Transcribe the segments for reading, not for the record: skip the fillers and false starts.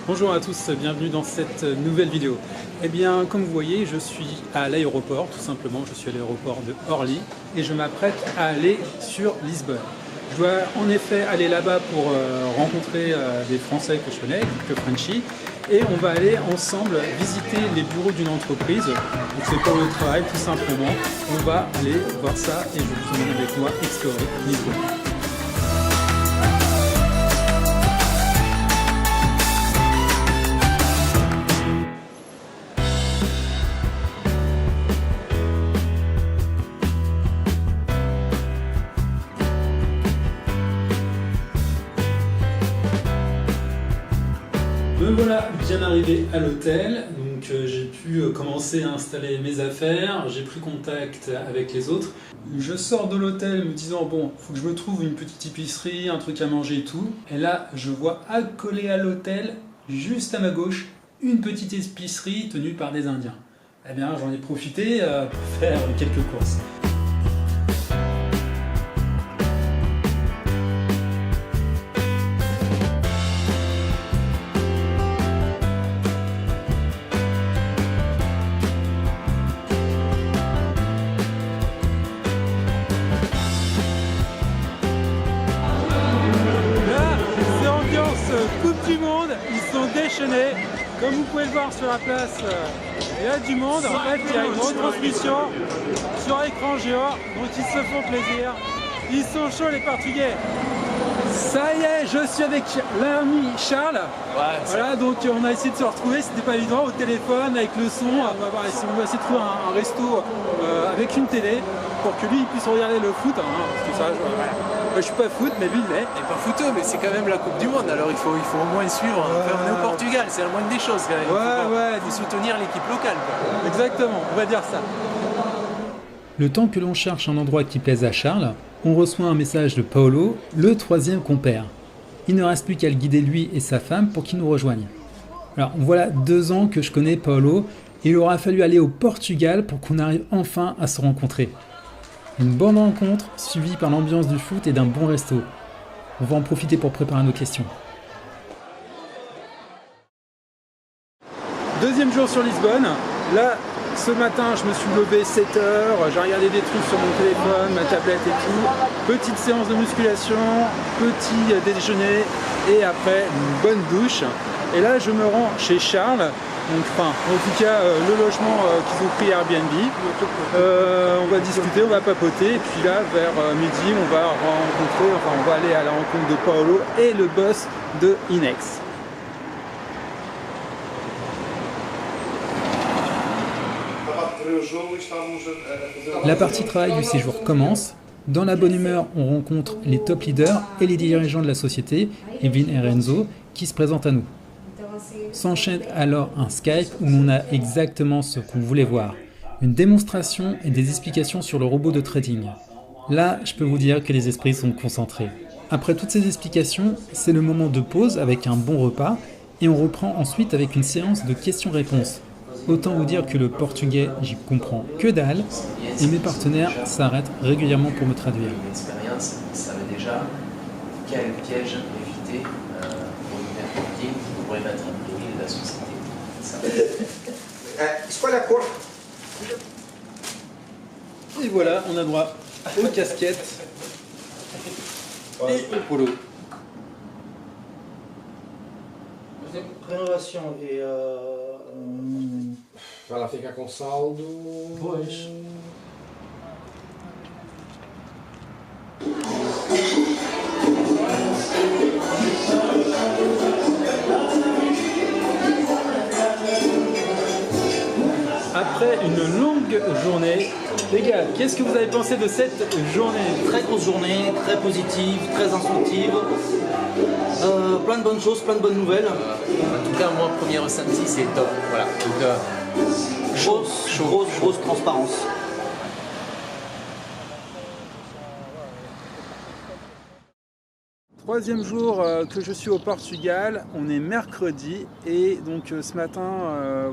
Bonjour à tous, bienvenue dans cette nouvelle vidéo. Eh bien, comme vous voyez, je suis à l'aéroport, tout simplement, je suis à l'aéroport de Orly et je m'apprête à aller sur Lisbonne. Je dois en effet aller là-bas pour rencontrer des Français que je connais, quelques Frenchies, et on va aller ensemble visiter les bureaux d'une entreprise. Donc c'est pour le travail, tout simplement. On va aller voir ça et je vous emmène avec moi explorer Lisbonne. Me voilà bien arrivé à l'hôtel, donc j'ai pu commencer à installer mes affaires, j'ai pris contact avec les autres. Je sors de l'hôtel me disant bon, faut que je me trouve une petite épicerie, un truc à manger et tout. Et là, je vois accolé à l'hôtel, juste à ma gauche, une petite épicerie tenue par des Indiens. Eh bien, j'en ai profité pour faire quelques courses. Coupe du Monde, ils sont déchaînés. Comme vous pouvez le voir sur la place, il y a du monde. En fait, il y a une retransmission sur écran géant, donc ils se font plaisir. Ils sont chauds les Portugais. Ça y est, je suis avec l'ami Charles. Ouais, voilà, donc on a essayé de se retrouver, c'était pas évident, au téléphone, avec le son. On va essayer de trouver un resto avec une télé pour que lui il puisse regarder le foot. Hein, parce que ça, voilà. Moi, je suis pas foot, mais lui il l'est. Il n'est pas footeux, mais c'est quand même la Coupe du Monde, alors il faut au moins suivre. Enfin, on est au Portugal, c'est la moindre des choses quand même. Il faut soutenir l'équipe locale. Quoi. Exactement, on va dire ça. Le temps que l'on cherche un endroit qui plaise à Charles, on reçoit un message de Paolo, le troisième compère. Il ne reste plus qu'à le guider lui et sa femme pour qu'ils nous rejoignent. Alors voilà 2 ans que je connais Paolo et il aura fallu aller au Portugal pour qu'on arrive enfin à se rencontrer. Une bonne rencontre suivie par l'ambiance du foot et d'un bon resto. On va en profiter pour préparer nos questions. Deuxième jour sur Lisbonne. Là, ce matin, je me suis levé 7 h, j'ai regardé des trucs sur mon téléphone, ma tablette et tout. Petite séance de musculation, petit déjeuner et après une bonne douche. Et là, je me rends chez Charles. Donc, enfin, en tout cas, le logement qu'ils ont pris Airbnb. On va discuter, on va papoter. Et puis là, vers midi, on va aller à la rencontre de Paolo et le boss de Inex. La partie travail du séjour commence. Dans la bonne humeur, on rencontre les top leaders et les dirigeants de la société, Evin et Renzo, qui se présentent à nous. S'enchaîne alors un Skype où on a exactement ce qu'on voulait voir. Une démonstration et des explications sur le robot de trading. Là, je peux vous dire que les esprits sont concentrés. Après toutes ces explications, c'est le moment de pause avec un bon repas et on reprend ensuite avec une séance de questions-réponses. Autant vous dire que le portugais, j'y comprends que dalle et mes partenaires s'arrêtent régulièrement pour me traduire. L'expérience, ils savent déjà quel piège éviter pour le networking, pour mettre en péril la société. Escolha a cor. Et voilà, on a droit aux casquettes et au polo. Renovação e Vai lá ficar com saldo. Pois. Après une longue journée, les gars, qu'est-ce que vous avez pensé de cette journée? Très grosse journée, très positive, très instructive. Plein de bonnes choses, plein de bonnes nouvelles. En tout cas, moi, premier ressenti, c'est top. Voilà. Donc, Grosse transparence. Troisième jour que je suis au Portugal, on est mercredi et donc ce matin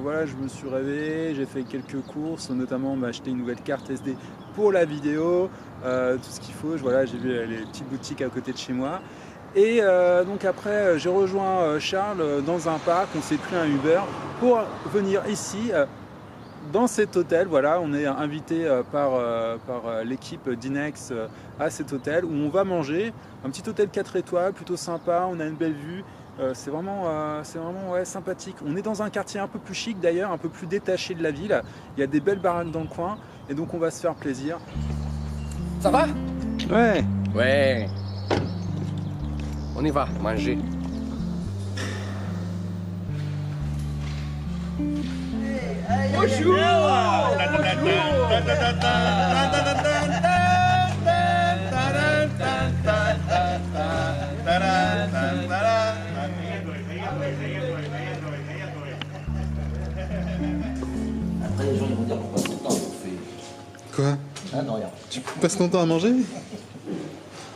voilà, je me suis réveillé, j'ai fait quelques courses, notamment m'acheter une nouvelle carte SD pour la vidéo, tout ce qu'il faut, voilà, j'ai vu les petites boutiques à côté de chez moi. Et donc après, j'ai rejoint Charles dans un parc, on s'est pris un Uber pour venir ici, dans cet hôtel. Voilà, on est invité par l'équipe d'Inex à cet hôtel où on va manger. Un petit hôtel 4 étoiles, plutôt sympa, on a une belle vue. C'est vraiment ouais, sympathique. On est dans un quartier un peu plus chic d'ailleurs, un peu plus détaché de la ville. Il y a des belles baraques dans le coin et donc on va se faire plaisir. Ça va? Ouais. Ouais. On y va, manger. Bonjour! Après, les gens ils vont dire pourquoi tout le temps on fait. Quoi? Ah non, rien. Tu passes ton temps à manger?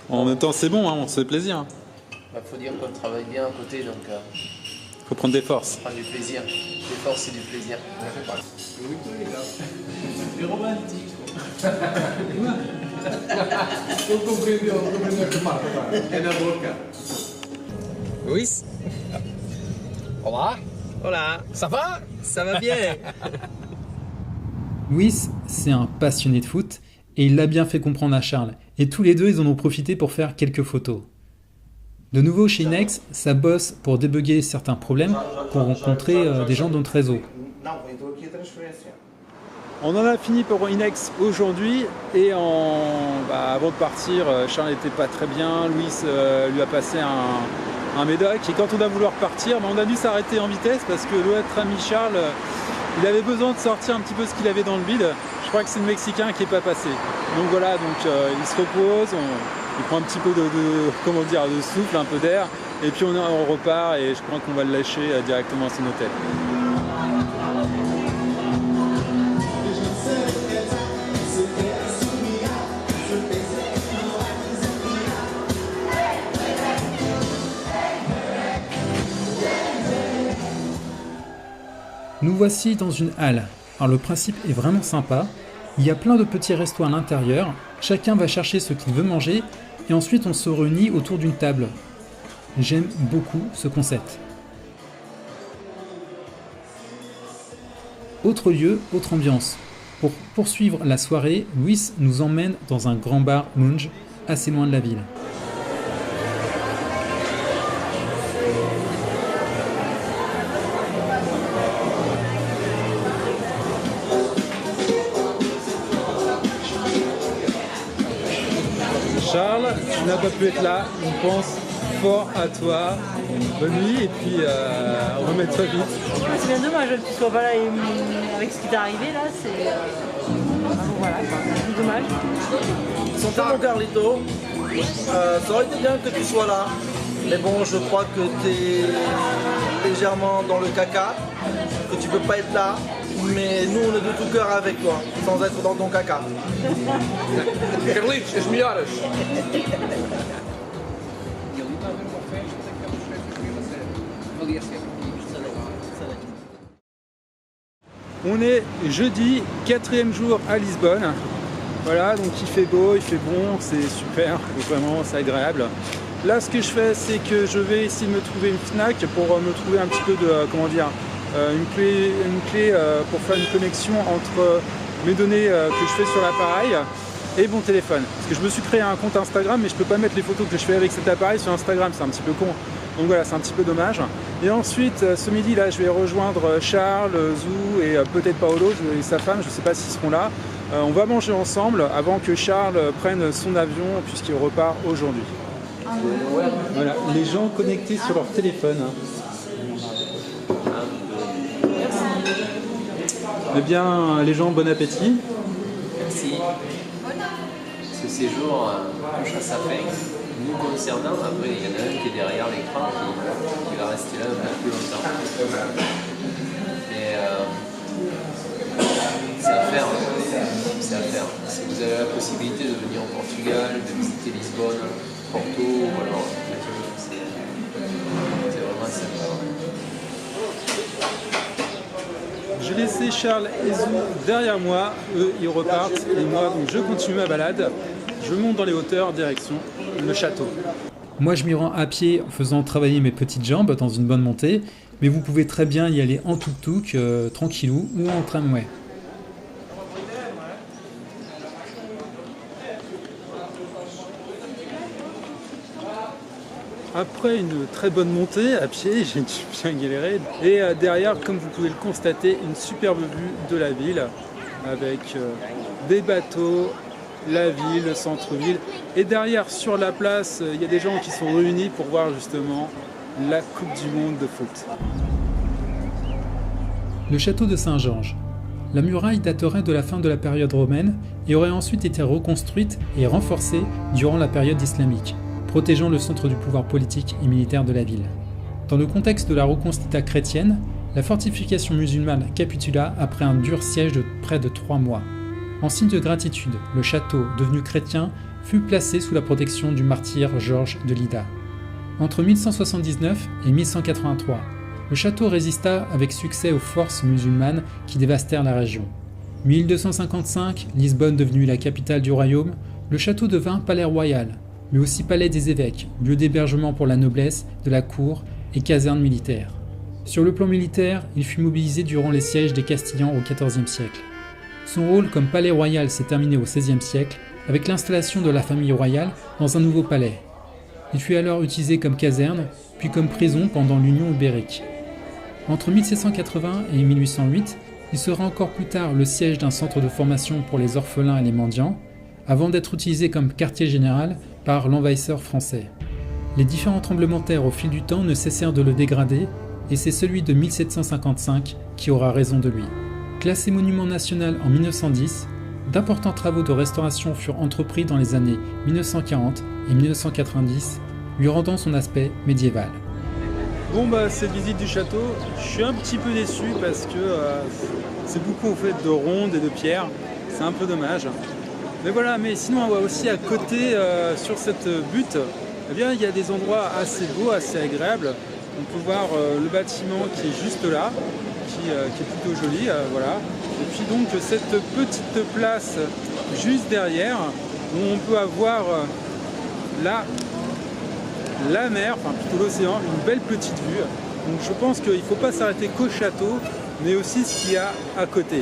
En même temps, c'est bon, hein, on se fait plaisir. Bah, faut dire qu'on travaille bien à côté, donc Faut prendre des forces. prendre du plaisir. Des forces et du plaisir. C'est romantique. Luis? Hola? Hola. Ça va? Ça va bien. Luis, c'est un passionné de foot et il l'a bien fait comprendre à Charles. Et tous les deux, ils en ont profité pour faire quelques photos. De nouveau chez Inex, ça bosse pour débugger certains problèmes, pour rencontrer des gens de notre réseau. On en a fini pour Inex aujourd'hui et avant de partir, Charles n'était pas très bien, Luis lui a passé un médoc et quand on a voulu repartir, on a dû s'arrêter en vitesse parce que notre ami Charles, il avait besoin de sortir un petit peu ce qu'il avait dans le bide. Je crois que c'est le Mexicain qui n'est pas passé. Donc voilà, il se repose, il prend un petit peu de souffle, un peu d'air et puis on repart et je crois qu'on va le lâcher directement à son hôtel. Nous voici dans une halle. Alors le principe est vraiment sympa. Il y a plein de petits restos à l'intérieur. Chacun va chercher ce qu'il veut manger et ensuite on se réunit autour d'une table. J'aime beaucoup ce concept. Autre lieu, autre ambiance. Pour poursuivre la soirée, Luis nous emmène dans un grand bar lounge assez loin de la ville. Charles, tu n'as pas pu être là, on pense fort à toi. Bonne nuit et puis remets-toi vite. C'est bien dommage que tu sois pas là avec ce qui t'est arrivé là, c'est. Voilà, c'est dommage. Son mon Carlito, ça aurait été bien que tu sois là, mais bon, je crois que tu es légèrement dans le caca, que tu peux pas être là, mais nous on est de tout cœur avec toi, sans être dans ton caca. Carlitos, as melhoras. On est jeudi, 4e jour à Lisbonne. Voilà, donc il fait beau, il fait bon, c'est super, vraiment c'est agréable. Là ce que je fais, c'est que je vais essayer de me trouver une Fnac pour me trouver un petit peu de, une clé pour faire une connexion entre mes données que je fais sur l'appareil et mon téléphone. Parce que je me suis créé un compte Instagram, mais je peux pas mettre les photos que je fais avec cet appareil sur Instagram, c'est un petit peu con. Donc voilà, c'est un petit peu dommage. Et ensuite, ce midi, là, je vais rejoindre Charles, Zou et peut-être Paolo et sa femme, je ne sais pas s'ils seront là. On va manger ensemble avant que Charles prenne son avion puisqu'il repart aujourd'hui. Voilà, les gens connectés sur leur téléphone. Eh bien, les gens, bon appétit. Merci. Ce séjour touche à sa fin. Nous concernant, après il y en a un qui est derrière l'écran qui va rester là un peu plus longtemps. Mais c'est à faire. C'est à faire. Si vous avez la possibilité de venir au Portugal, de visiter Lisbonne, Porto, ou alors c'est vraiment sympa. J'ai laissé Charles et Zou derrière moi, eux ils repartent et moi donc je continue ma balade. Je monte dans les hauteurs, direction le château. Moi, je m'y rends à pied en faisant travailler mes petites jambes dans une bonne montée, mais vous pouvez très bien y aller en tuk-tuk, tranquillou, ou en tramway. Après une très bonne montée à pied, j'ai bien galéré. Et derrière, comme vous pouvez le constater, une superbe vue de la ville avec des bateaux, la ville, le centre-ville. Et derrière, sur la place, il y a des gens qui sont réunis pour voir justement la Coupe du Monde de foot. Le château de Saint-Georges. La muraille daterait de la fin de la période romaine et aurait ensuite été reconstruite et renforcée durant la période islamique, protégeant le centre du pouvoir politique et militaire de la ville. Dans le contexte de la Reconquista chrétienne, la fortification musulmane capitula après un dur siège de près de 3 mois. En signe de gratitude, le château, devenu chrétien, fut placé sous la protection du martyr Georges de Lydda. Entre 1179 et 1183, le château résista avec succès aux forces musulmanes qui dévastèrent la région. 1255, Lisbonne devenue la capitale du royaume, le château devint palais royal, mais aussi palais des évêques, lieu d'hébergement pour la noblesse, de la cour et caserne militaire. Sur le plan militaire, il fut mobilisé durant les sièges des Castillans au XIVe siècle. Son rôle comme palais royal s'est terminé au XVIe siècle avec l'installation de la famille royale dans un nouveau palais. Il fut alors utilisé comme caserne, puis comme prison pendant l'Union ibérique. Entre 1780 et 1808, il sera encore plus tard le siège d'un centre de formation pour les orphelins et les mendiants, avant d'être utilisé comme quartier général par l'envahisseur français. Les différents tremblements de terre au fil du temps ne cessèrent de le dégrader, et c'est celui de 1755 qui aura raison de lui. Classé monument national en 1910, d'importants travaux de restauration furent entrepris dans les années 1940 et 1990, lui rendant son aspect médiéval. Bon cette visite du château, je suis un petit peu déçu parce que c'est beaucoup en fait de rondes et de pierres, c'est un peu dommage. Mais voilà, mais sinon on voit aussi à côté sur cette butte, eh bien il y a des endroits assez beaux, assez agréables. On peut voir le bâtiment qui est juste là, qui est plutôt joli, voilà. Et puis donc cette petite place juste derrière, où on peut avoir la mer, enfin plutôt l'océan, une belle petite vue. Donc je pense qu'il ne faut pas s'arrêter qu'au château, mais aussi ce qu'il y a à côté.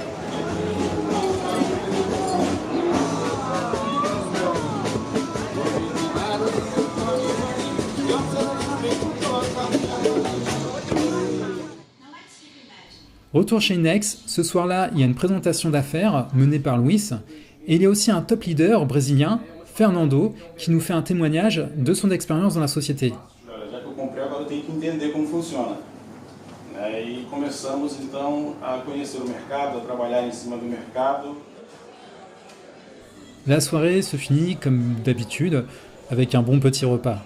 Retour chez Inex, ce soir-là, il y a une présentation d'affaires menée par Luis, et il y a aussi un top leader brésilien, Fernando, qui nous fait un témoignage de son expérience dans la société. Já que eu comprei, agora eu tenho que entender como funciona. E começamos então a conhecer o mercado, a trabalhar em cima do mercado. La soirée se finit comme d'habitude avec un bon petit repas.